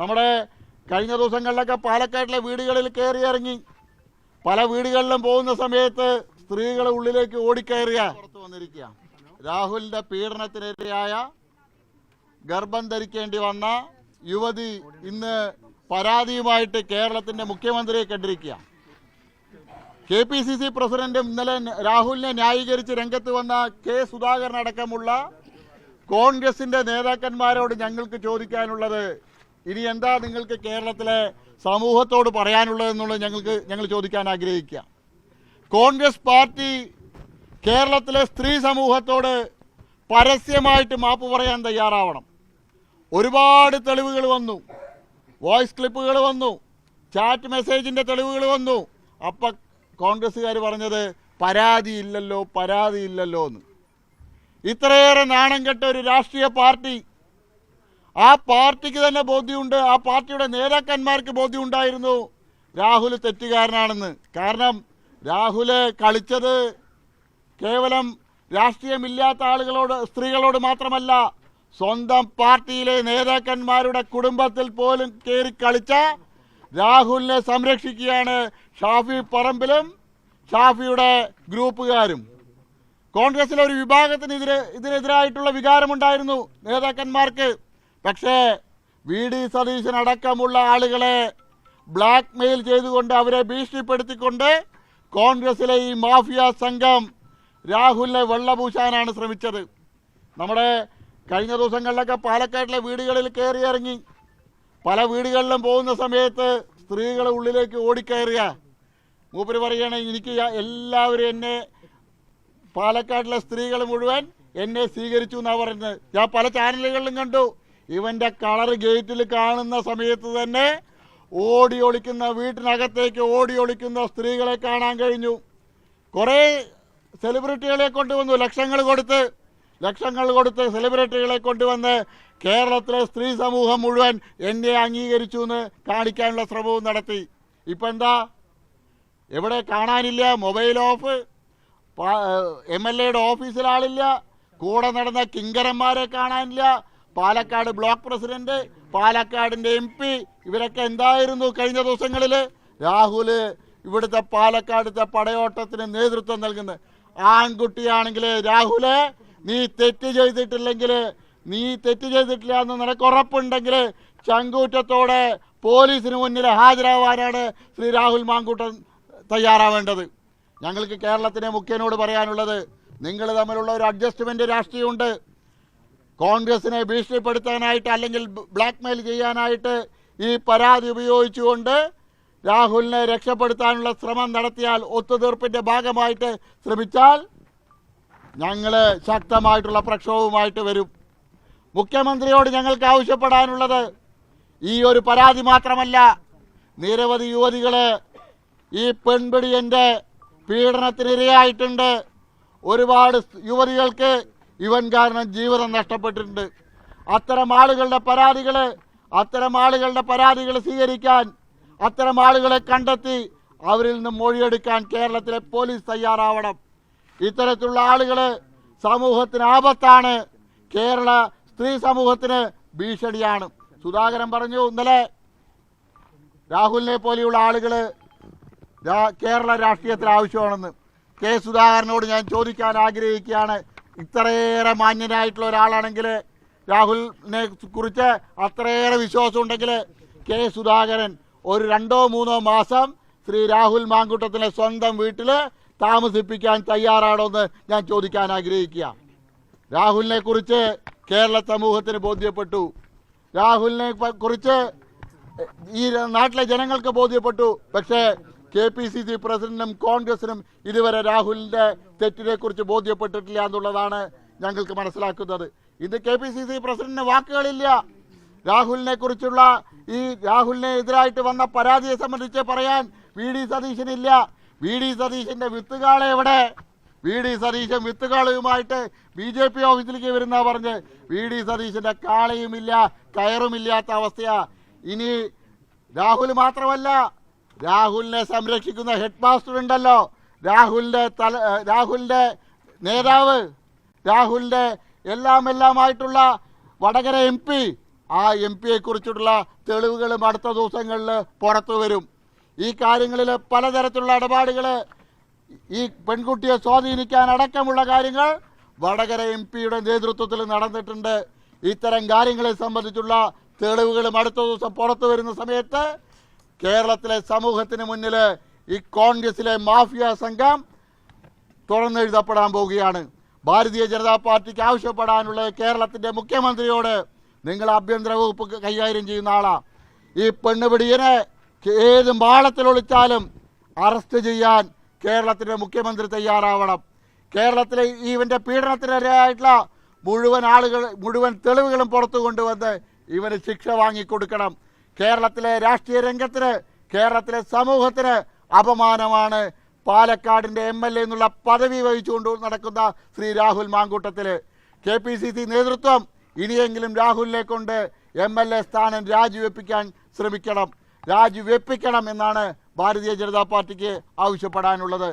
നമ്മുടെ കഴിഞ്ഞ ദിവസങ്ങളിലൊക്കെ പാലക്കാട്ടിലെ വീടുകളിൽ കയറിയിറങ്ങി പല വീടുകളിലും പോകുന്ന സമയത്ത് സ്ത്രീകൾ ഉള്ളിലേക്ക് ഓടിക്കയറുക പുറത്തു വന്നിരിക്കുക. രാഹുലിൻ്റെ പീഡനത്തിനെതിരായ ഗർഭം ധരിക്കേണ്ടി വന്ന യുവതി ഇന്ന് പരാതിയുമായിട്ട് കേരളത്തിൻ്റെ മുഖ്യമന്ത്രിയെ കണ്ടിരിക്കുക. KPCC പ്രസിഡന്റും ഇന്നലെ രാഹുലിനെ ന്യായീകരിച്ച് രംഗത്ത് വന്ന കെ സുധാകരൻ അടക്കമുള്ള കോൺഗ്രസിൻ്റെ നേതാക്കന്മാരോട് ഞങ്ങൾക്ക് ചോദിക്കാനുള്ളത്, ഇനി എന്താ നിങ്ങൾക്ക് കേരളത്തിലെ സമൂഹത്തോട് പറയാനുള്ളതെന്നുള്ളത് ഞങ്ങൾ ചോദിക്കാൻ ആഗ്രഹിക്കുക. കോൺഗ്രസ് പാർട്ടി കേരളത്തിലെ സ്ത്രീ സമൂഹത്തോട് പരസ്യമായിട്ട് മാപ്പ് പറയാൻ തയ്യാറാവണം. ഒരുപാട് തെളിവുകൾ വന്നു, വോയിസ് ക്ലിപ്പുകൾ വന്നു, ചാറ്റ് മെസ്സേജിൻ്റെ തെളിവുകൾ വന്നു. അപ്പം കോൺഗ്രസ്സുകാർ പറഞ്ഞത് പരാതിയില്ലല്ലോ എന്ന്. ഇത്രയേറെ നാണം കെട്ട ഒരു രാഷ്ട്രീയ പാർട്ടി, ആ പാർട്ടിക്ക് തന്നെ ബോധ്യമുണ്ട്, ആ പാർട്ടിയുടെ നേതാക്കന്മാർക്ക് ബോധ്യമുണ്ടായിരുന്നു രാഹുൽ തെറ്റുകാരനാണെന്ന്. കാരണം രാഹുൽ കളിച്ചത് കേവലം രാഷ്ട്രീയമില്ലാത്ത ആളുകളോട്, സ്ത്രീകളോട് മാത്രമല്ല, സ്വന്തം പാർട്ടിയിലെ നേതാക്കന്മാരുടെ കുടുംബത്തിൽ പോലും കയറി കളിച്ച രാഹുലിനെ സംരക്ഷിക്കുകയാണ് ഷാഫി പറമ്പിലും ഷാഫിയുടെ ഗ്രൂപ്പുകാരും. കോൺഗ്രസിലെ ഒരു ഇതിനെതിരായിട്ടുള്ള വികാരമുണ്ടായിരുന്നു നേതാക്കന്മാർക്ക്. പക്ഷേ VD സതീശൻ അടക്കമുള്ള ആളുകളെ ബ്ലാക്ക് മെയിൽ ചെയ്തുകൊണ്ട്, അവരെ ഭീഷണിപ്പെടുത്തിക്കൊണ്ട് കോൺഗ്രസിലെ ഈ മാഫിയ സംഘം രാഹുലിനെ വെള്ളപൂശാനാണ് ശ്രമിച്ചത്. നമ്മുടെ കഴിഞ്ഞ ദിവസങ്ങളിലൊക്കെ പാലക്കാട്ടിലെ വീടുകളിൽ കയറിയിറങ്ങി പല വീടുകളിലും പോകുന്ന സമയത്ത് സ്ത്രീകൾ ഉള്ളിലേക്ക് ഓടിക്കയറുക. മൂപ്പര് പറയുകയാണ്, എനിക്ക് എല്ലാവരും എന്നെ, പാലക്കാട്ടിലെ സ്ത്രീകൾ മുഴുവൻ എന്നെ സ്വീകരിച്ചു എന്നാണ് പറയുന്നത്. ഞാൻ പല ചാനലുകളിലും കണ്ടു. ഇവൻ്റെ കളർ ഗേറ്റിൽ കാണുന്ന സമയത്ത് തന്നെ ഓടി ഒളിക്കുന്ന, വീട്ടിനകത്തേക്ക് ഓടി ഒളിക്കുന്ന സ്ത്രീകളെ കാണാൻ കഴിഞ്ഞു. കുറേ സെലിബ്രിറ്റികളെ കൊണ്ടുവന്നു, ലക്ഷങ്ങൾ കൊടുത്ത് സെലിബ്രിറ്റികളെ കൊണ്ടുവന്ന് കേരളത്തിലെ സ്ത്രീ സമൂഹം മുഴുവൻ എന്നെ അംഗീകരിച്ചു എന്ന് കാണിക്കാനുള്ള ശ്രമവും നടത്തി. ഇപ്പം എന്താ, എവിടെ കാണാനില്ല, മൊബൈൽ ഓഫ്, MLAയുടെ ഓഫീസിൽ ആളില്ല, കൂടെ നടന്ന കിങ്കരന്മാരെ കാണാനില്ല, പാലക്കാട് ബ്ലോക്ക് പ്രസിഡന്റ്, പാലക്കാടിൻ്റെ MP, ഇവരൊക്കെ എന്തായിരുന്നു കഴിഞ്ഞ ദിവസങ്ങളിൽ? രാഹുൽ ഇവിടുത്തെ പാലക്കാടത്തെ പടയോട്ടത്തിന് നേതൃത്വം നൽകുന്നത്. ആൺകുട്ടിയാണെങ്കിൽ രാഹുല്, നീ തെറ്റ് ചെയ്തിട്ടില്ല എന്ന് നിനക്ക് ഉറപ്പുണ്ടെങ്കിൽ ചങ്കൂറ്റത്തോടെ പോലീസിന് മുന്നിൽ ഹാജരാവാനാണ് ശ്രീ രാഹുൽ മാങ്കൂട്ടൻ തയ്യാറാവേണ്ടത്. ഞങ്ങൾക്ക് കേരളത്തിലെ മുഖ്യനോട് പറയാനുള്ളത്, നിങ്ങൾ തമ്മിലുള്ള ഒരു അഡ്ജസ്റ്റ്മെൻറ്റ് രാഷ്ട്രീയമുണ്ട്. കോൺഗ്രസിനെ ഭീഷണിപ്പെടുത്താനായിട്ട് അല്ലെങ്കിൽ ബ്ലാക്ക് മെയിൽ ചെയ്യാനായിട്ട് ഈ പരാതി ഉപയോഗിച്ചുകൊണ്ട് രാഹുലിനെ രക്ഷപ്പെടുത്താനുള്ള ശ്രമം നടത്തിയാൽ, ഒത്തുതീർപ്പിൻ്റെ ഭാഗമായിട്ട് ശ്രമിച്ചാൽ ഞങ്ങൾ ശക്തമായിട്ടുള്ള പ്രക്ഷോഭവുമായിട്ട് വരും. മുഖ്യമന്ത്രിയോട് ഞങ്ങൾക്ക് ആവശ്യപ്പെടാനുള്ളത്, ഈ ഒരു പരാതി മാത്രമല്ല, നിരവധി യുവതികൾ ഈ പെൺപിടിയൻ്റെ പീഡനത്തിനിരയായിട്ടുണ്ട്. ഒരുപാട് യുവതികൾക്ക് ഇവൻ കാരണം ജീവിതം നഷ്ടപ്പെട്ടിട്ടുണ്ട്. അത്തരം ആളുകളുടെ പരാതികൾ സ്വീകരിക്കാൻ, അത്തരം ആളുകളെ കണ്ടെത്തി അവരിൽ നിന്ന് മൊഴിയെടുക്കാൻ കേരളത്തിലെ പോലീസ് തയ്യാറാവണം. ഇത്തരത്തിലുള്ള ആളുകൾ സമൂഹത്തിന് ആപത്താണ്, കേരള സ്ത്രീ സമൂഹത്തിന് ഭീഷണിയാണ്. സുധാകരൻ പറഞ്ഞു ഇന്നലെ, രാഹുലിനെ പോലെയുള്ള ആളുകൾ കേരള രാഷ്ട്രീയത്തിൽ ആവശ്യമാണെന്ന്. കെ സുധാകരനോട് ഞാൻ ചോദിക്കാൻ ആഗ്രഹിക്കുകയാണ്, ഇത്രയേറെ മാന്യനായിട്ടുള്ള ഒരാളാണെങ്കിൽ, രാഹുലിനെ കുറിച്ച് അത്രയേറെ വിശ്വാസമുണ്ടെങ്കിൽ, കെ സുധാകരൻ ഒരു 2-3 മാസം ശ്രീ രാഹുൽ മാങ്കൂട്ടത്തിനെ സ്വന്തം വീട്ടിൽ താമസിപ്പിക്കാൻ തയ്യാറാണോ എന്ന് ഞാൻ ചോദിക്കാൻ ആഗ്രഹിക്കുക. രാഹുലിനെ കുറിച്ച് കേരള സമൂഹത്തിന് ബോധ്യപ്പെട്ടു, രാഹുലിനെ കുറിച്ച് ഈ നാട്ടിലെ ജനങ്ങൾക്ക് ബോധ്യപ്പെട്ടു. പക്ഷേ KPCC പ്രസിഡന്റിനും കോൺഗ്രസിനും ഇതുവരെ രാഹുലിൻ്റെ തെറ്റിനെ കുറിച്ച് ബോധ്യപ്പെട്ടിട്ടില്ല എന്നുള്ളതാണ് ഞങ്ങൾക്ക് മനസ്സിലാക്കുന്നത്. ഇന്ന് KPCC പ്രസിഡന്റിന് വാക്കുകളില്ല. രാഹുലിനെ കുറിച്ചുള്ള രാഹുലിനെ എതിരായിട്ട് വന്ന പരാതിയെ സംബന്ധിച്ച് പറയാൻ VD സതീശനില്ല. VD സതീശൻ്റെ വിത്തുകാളെ എവിടെ? VD സതീശൻ വിത്തുകാളയുമായിട്ട് BJP ഓഫീസിലേക്ക് വരുന്ന പറഞ്ഞ് VD സതീശൻ്റെ കാളയുമില്ല, കയറുമില്ലാത്ത അവസ്ഥയാ. ഇനി രാഹുൽ മാത്രമല്ല, രാഹുലിനെ സംരക്ഷിക്കുന്ന ഹെഡ് മാസ്റ്റർ ഉണ്ടല്ലോ, രാഹുലിൻ്റെ നേതാവ്, രാഹുലിൻ്റെ എല്ലാമായിട്ടുള്ള വടകര MP, ആ MP കുറിച്ചിട്ടുള്ള തെളിവുകളും അടുത്ത ദിവസങ്ങളിൽ പുറത്തു വരും. ഈ കാര്യങ്ങളിൽ പലതരത്തിലുള്ള ഇടപാടുകൾ, ഈ പെൺകുട്ടിയെ സ്വാധീനിക്കാൻ അടക്കമുള്ള കാര്യങ്ങൾ വടകര MP നേതൃത്വത്തിൽ നടന്നിട്ടുണ്ട്. ഇത്തരം കാര്യങ്ങളെ സംബന്ധിച്ചുള്ള തെളിവുകളും അടുത്ത ദിവസം പുറത്തു വരുന്ന സമയത്ത് കേരളത്തിലെ സമൂഹത്തിന് മുന്നിൽ ഈ കോൺഗ്രസിലെ മാഫിയ സംഘം തുറന്നെഴുതപ്പെടാൻ പോവുകയാണ്. ഭാരതീയ ജനതാ പാർട്ടിക്ക് ആവശ്യപ്പെടാനുള്ളത് കേരളത്തിൻ്റെ മുഖ്യമന്ത്രിയോട്, നിങ്ങൾ ആഭ്യന്തര വകുപ്പ് കൈകാര്യം ചെയ്യുന്ന ആളാണ്, ഈ പെണ്ണുപിടിയനെ ഏത് മാളത്തിൽ ഒളിച്ചാലും അറസ്റ്റ് ചെയ്യാൻ കേരളത്തിൻ്റെ മുഖ്യമന്ത്രി തയ്യാറാവണം. കേരളത്തിലെ ഇവൻ്റെ പീഡനത്തിനിരയായിട്ടുള്ള മുഴുവൻ തെളിവുകളും പുറത്തു കൊണ്ടുവന്ന് ഇവന് ശിക്ഷ വാങ്ങിക്കൊടുക്കണം. കേരളത്തിലെ രാഷ്ട്രീയ രംഗത്തിന്, കേരളത്തിലെ സമൂഹത്തിന് അപമാനമാണ് പാലക്കാടിൻ്റെ MLA എന്നുള്ള പദവി വഹിച്ചുകൊണ്ട് നടക്കുന്ന ശ്രീ രാഹുൽ മാങ്കൂട്ടത്തിൽ. KPCC നേതൃത്വം ഇനിയെങ്കിലും രാഹുലിനെ കൊണ്ട് MLA സ്ഥാനം രാജിവെപ്പിക്കാൻ ശ്രമിക്കണം. രാജിവെപ്പിക്കണം എന്നാണ് ഭാരതീയ ജനതാ പാർട്ടിക്ക് ആവശ്യപ്പെടാനുള്ളത്.